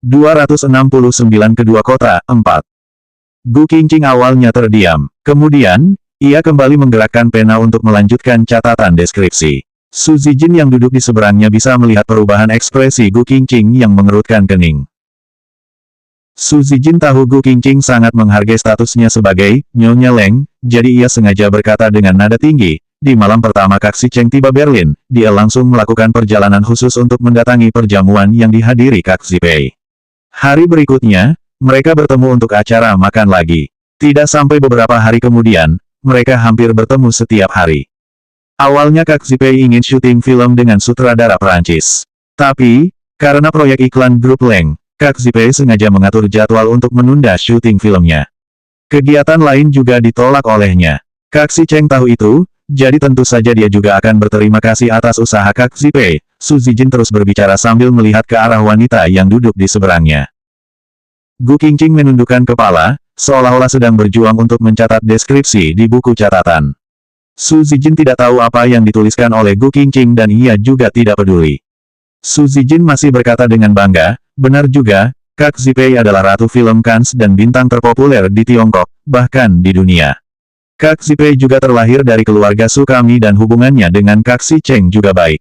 269 Kedua kota, 4. Gu Qingqing awalnya terdiam. Kemudian, ia kembali menggerakkan pena untuk melanjutkan catatan deskripsi. Su Zijin yang duduk di seberangnya bisa melihat perubahan ekspresi Gu Qingqing yang mengerutkan kening. Su Zijin tahu Gu Qingqing sangat menghargai statusnya sebagai Nyonya Leng, jadi ia sengaja berkata dengan nada tinggi, di malam pertama Kak Si Cheng tiba Berlin, dia langsung melakukan perjalanan khusus untuk mendatangi perjamuan yang dihadiri Kak Zipei. Hari berikutnya, mereka bertemu untuk acara makan lagi. Tidak sampai beberapa hari kemudian, mereka hampir bertemu setiap hari. Awalnya Kak Zipei ingin syuting film dengan sutradara Perancis. Tapi, karena proyek iklan grup Leng, Kak Zipei sengaja mengatur jadwal untuk menunda syuting filmnya. Kegiatan lain juga ditolak olehnya. Kak Si Cheng tahu itu, jadi tentu saja dia juga akan berterima kasih atas usaha Kak Zipei. Su Zijin terus berbicara sambil melihat ke arah wanita yang duduk di seberangnya. Gu Qingqing menundukkan kepala, seolah-olah sedang berjuang untuk mencatat deskripsi di buku catatan. Su Zijin tidak tahu apa yang dituliskan oleh Gu Qingqing dan ia juga tidak peduli. Su Zijin masih berkata dengan bangga, benar juga, Kak Zipei adalah ratu film Cannes dan bintang terpopuler di Tiongkok, bahkan di dunia. Kak Zipei juga terlahir dari keluarga Sukami dan hubungannya dengan Kak Si Cheng juga baik.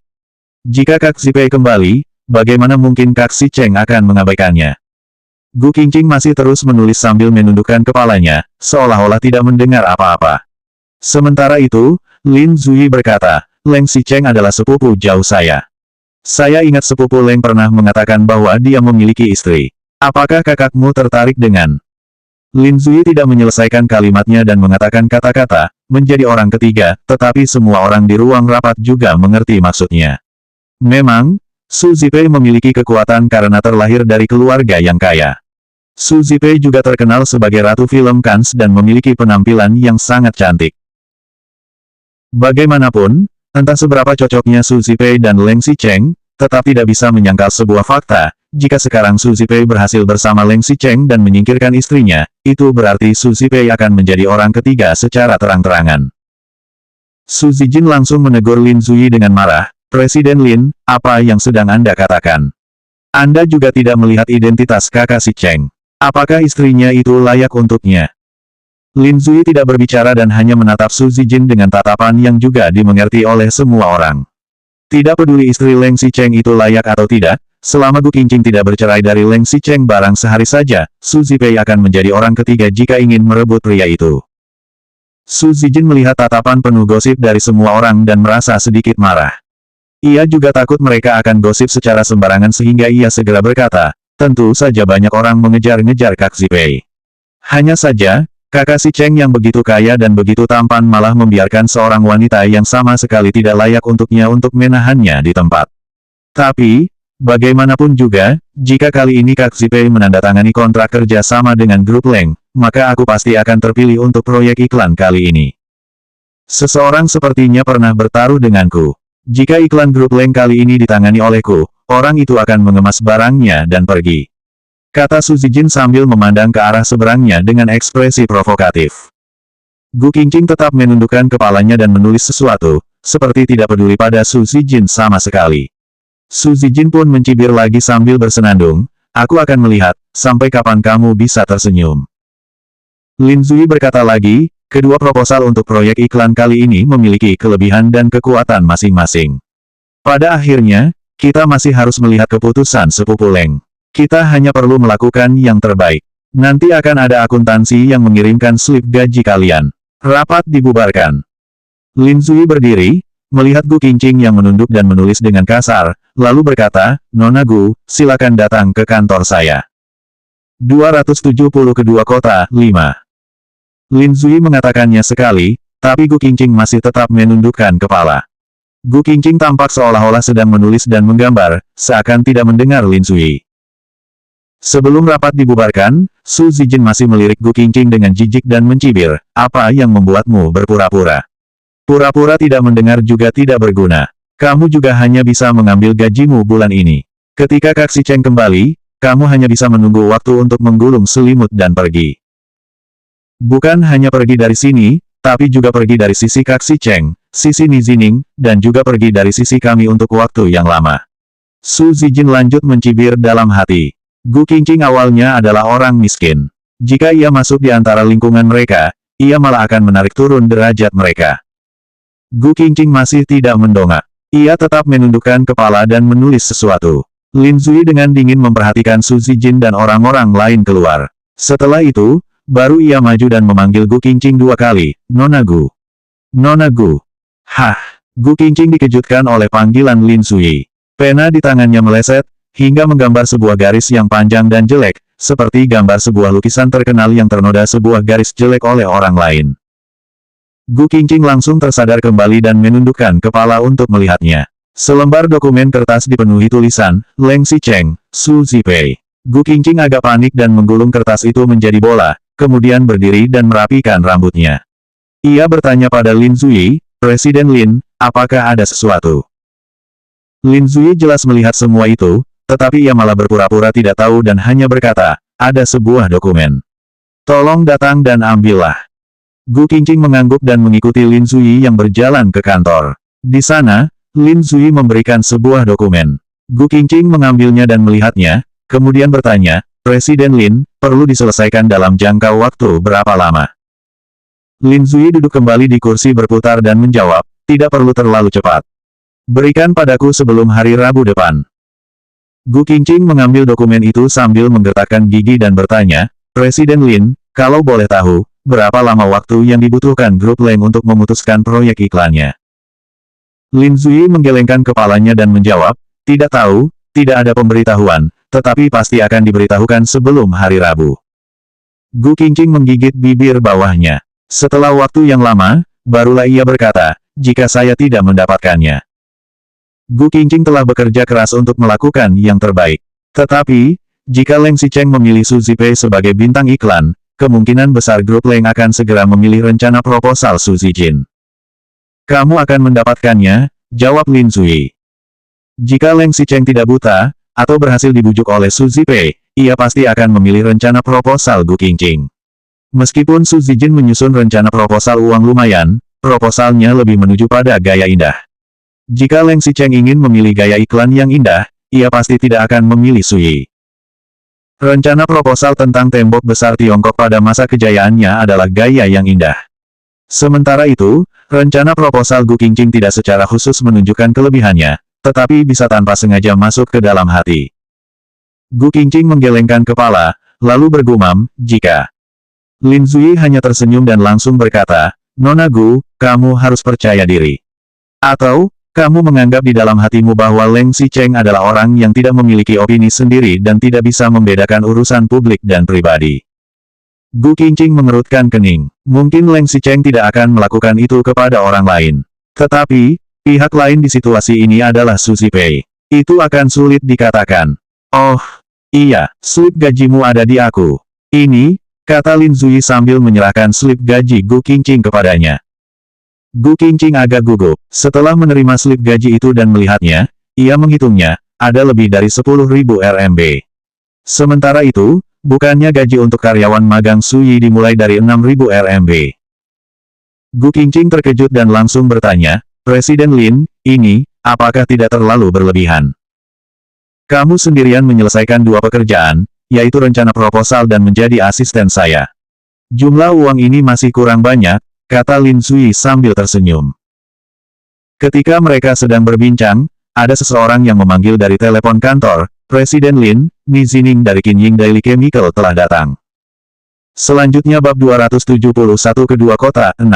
Jika Kak Zipei kembali, bagaimana mungkin Kak Si Cheng akan mengabaikannya? Gu Qingqing masih terus menulis sambil menundukkan kepalanya, seolah-olah tidak mendengar apa-apa. Sementara itu, Lin Zui berkata, Leng Si Cheng adalah sepupu jauh saya. Saya ingat sepupu Leng pernah mengatakan bahwa dia memiliki istri. Apakah kakakmu tertarik dengan? Lin Zui tidak menyelesaikan kalimatnya dan mengatakan kata-kata, menjadi orang ketiga, tetapi semua orang di ruang rapat juga mengerti maksudnya. Memang, Su Zipei memiliki kekuatan karena terlahir dari keluarga yang kaya. Su Zipei juga terkenal sebagai ratu film Cannes dan memiliki penampilan yang sangat cantik. Bagaimanapun, entah seberapa cocoknya Su Zipei dan Leng Si Cheng, tetap tidak bisa menyangkal sebuah fakta, jika sekarang Su Zipei berhasil bersama Leng Si Cheng dan menyingkirkan istrinya, itu berarti Su Zipei akan menjadi orang ketiga secara terang-terangan. Su Zijin langsung menegur Lin Zui dengan marah, Presiden Lin, apa yang sedang Anda katakan? Anda juga tidak melihat identitas kakak Si Cheng. Apakah istrinya itu layak untuknya? Lin Zui tidak berbicara dan hanya menatap Su Zijin dengan tatapan yang juga dimengerti oleh semua orang. Tidak peduli istri Leng Si Cheng itu layak atau tidak, selama Gu Qingqing tidak bercerai dari Leng Si Cheng barang sehari saja, Su Zipei akan menjadi orang ketiga jika ingin merebut pria itu. Su Zijin melihat tatapan penuh gosip dari semua orang dan merasa sedikit marah. Ia juga takut mereka akan gosip secara sembarangan sehingga ia segera berkata, tentu saja banyak orang mengejar-ngejar Kak Zipei. Hanya saja, kakak Si Cheng yang begitu kaya dan begitu tampan malah membiarkan seorang wanita yang sama sekali tidak layak untuknya untuk menahannya di tempat. Tapi, bagaimanapun juga, jika kali ini Kak Zipei menandatangani kontrak kerja sama dengan grup Leng, maka aku pasti akan terpilih untuk proyek iklan kali ini. Seseorang sepertinya pernah bertaruh denganku. Jika iklan grup Leng kali ini ditangani olehku, orang itu akan mengemas barangnya dan pergi. Kata Su Zijin sambil memandang ke arah seberangnya dengan ekspresi provokatif. Gu Qingqing tetap menundukkan kepalanya dan menulis sesuatu, seperti tidak peduli pada Su Zijin sama sekali. Su Zijin pun mencibir lagi sambil bersenandung, aku akan melihat, sampai kapan kamu bisa tersenyum. Lin Zui berkata lagi, kedua proposal untuk proyek iklan kali ini memiliki kelebihan dan kekuatan masing-masing. Pada akhirnya, kita masih harus melihat keputusan sepupu Leng. Kita hanya perlu melakukan yang terbaik. Nanti akan ada akuntansi yang mengirimkan slip gaji kalian. Rapat dibubarkan. Lin Zui berdiri, melihat Gu Qingqing yang menunduk dan menulis dengan kasar, lalu berkata, Nona Gu, silakan datang ke kantor saya. 270 Kedua kota, 5. Lin Zui mengatakannya sekali, tapi Gu Qingqing masih tetap menundukkan kepala. Gu Qingqing tampak seolah-olah sedang menulis dan menggambar, seakan tidak mendengar Lin Zui. Sebelum rapat dibubarkan, Su Zijin masih melirik Gu Qingqing dengan jijik dan mencibir, apa yang membuatmu berpura-pura? Pura-pura tidak mendengar juga tidak berguna. Kamu juga hanya bisa mengambil gajimu bulan ini. Ketika Kak Si Cheng kembali, kamu hanya bisa menunggu waktu untuk menggulung selimut dan pergi. Bukan hanya pergi dari sini, tapi juga pergi dari sisi Kak Si Cheng, sisi Nizining, dan juga pergi dari sisi kami untuk waktu yang lama. Su Zijin lanjut mencibir dalam hati. Gu Qingqing awalnya adalah orang miskin. Jika ia masuk di antara lingkungan mereka, ia malah akan menarik turun derajat mereka. Gu Qingqing masih tidak mendongak. Ia tetap menundukkan kepala dan menulis sesuatu. Lin Zui dengan dingin memperhatikan Su Zijin dan orang-orang lain keluar. Setelah itu, baru ia maju dan memanggil Gu Qingqing 2 kali, Nona Gu. Nona Gu. Hah! Gu Qingqing dikejutkan oleh panggilan Lin Zui. Pena di tangannya meleset, hingga menggambar sebuah garis yang panjang dan jelek, seperti gambar sebuah lukisan terkenal yang ternoda sebuah garis jelek oleh orang lain. Gu Qingqing langsung tersadar kembali dan menundukkan kepala untuk melihatnya. Selembar dokumen kertas dipenuhi tulisan, Leng Xicheng, Su Zipei. Gu Qingqing agak panik dan menggulung kertas itu menjadi bola, kemudian berdiri dan merapikan rambutnya. Ia bertanya pada Lin Zui, Presiden Lin, apakah ada sesuatu? Lin Zui jelas melihat semua itu, tetapi ia malah berpura-pura tidak tahu dan hanya berkata, ada sebuah dokumen. Tolong datang dan ambillah. Gu Qingqing mengangguk dan mengikuti Lin Zui yang berjalan ke kantor. Di sana, Lin Zui memberikan sebuah dokumen. Gu Qingqing mengambilnya dan melihatnya, kemudian bertanya, Presiden Lin, perlu diselesaikan dalam jangka waktu berapa lama? Lin Zui duduk kembali di kursi berputar dan menjawab, tidak perlu terlalu cepat. Berikan padaku sebelum hari Rabu depan. Gu Qingqing mengambil dokumen itu sambil menggertakkan gigi dan bertanya, Presiden Lin, kalau boleh tahu, berapa lama waktu yang dibutuhkan grup Leng untuk memutuskan proyek iklannya? Lin Zui menggelengkan kepalanya dan menjawab, tidak tahu, tidak ada pemberitahuan, tetapi pasti akan diberitahukan sebelum hari Rabu. Gu Qingqing menggigit bibir bawahnya. Setelah waktu yang lama, barulah ia berkata, jika saya tidak mendapatkannya. Gu Qingqing telah bekerja keras untuk melakukan yang terbaik. Tetapi, jika Leng Xicheng memilih Su Zipei sebagai bintang iklan, kemungkinan besar grup Leng akan segera memilih rencana proposal Su Zijin. Kamu akan mendapatkannya, jawab Lin Zui. Jika Leng Xicheng tidak buta, atau berhasil dibujuk oleh Su Zipei, ia pasti akan memilih rencana proposal Gu Qingqing. Meskipun Su Zijin menyusun rencana proposal uang lumayan, proposalnya lebih menuju pada gaya indah. Jika Leng Xicheng ingin memilih gaya iklan yang indah, ia pasti tidak akan memilih Su Yi. Rencana proposal tentang tembok besar Tiongkok pada masa kejayaannya adalah gaya yang indah. Sementara itu, rencana proposal Gu Qingqing tidak secara khusus menunjukkan kelebihannya, tetapi bisa tanpa sengaja masuk ke dalam hati. Gu Qingqing menggelengkan kepala, lalu bergumam, jika. Lin Zui hanya tersenyum dan langsung berkata, Nona Gu, kamu harus percaya diri. Atau, kamu menganggap di dalam hatimu bahwa Leng Xicheng adalah orang yang tidak memiliki opini sendiri dan tidak bisa membedakan urusan publik dan pribadi. Gu Qingqing mengerutkan kening. Mungkin Leng Xicheng tidak akan melakukan itu kepada orang lain. Tetapi, pihak lain di situasi ini adalah Su Zipei. Itu akan sulit dikatakan. Oh, iya, slip gajimu ada di aku. Ini, kata Lin Zui sambil menyerahkan slip gaji Gu Qingqing kepadanya. Gu Qingqing agak gugup. Setelah menerima slip gaji itu dan melihatnya, ia menghitungnya, ada lebih dari 10.000 RMB. Sementara itu, bukannya gaji untuk karyawan magang Su Yi dimulai dari 6.000 RMB. Gu Qingqing terkejut dan langsung bertanya, Presiden Lin, ini, apakah tidak terlalu berlebihan? Kamu sendirian menyelesaikan 2 pekerjaan, yaitu rencana proposal dan menjadi asisten saya. Jumlah uang ini masih kurang banyak, kata Lin Zui sambil tersenyum. Ketika mereka sedang berbincang, ada seseorang yang memanggil dari telepon kantor, Presiden Lin, Ni Zining dari Qinying Daily Chemical telah datang. Selanjutnya bab 271 kedua kota, 6.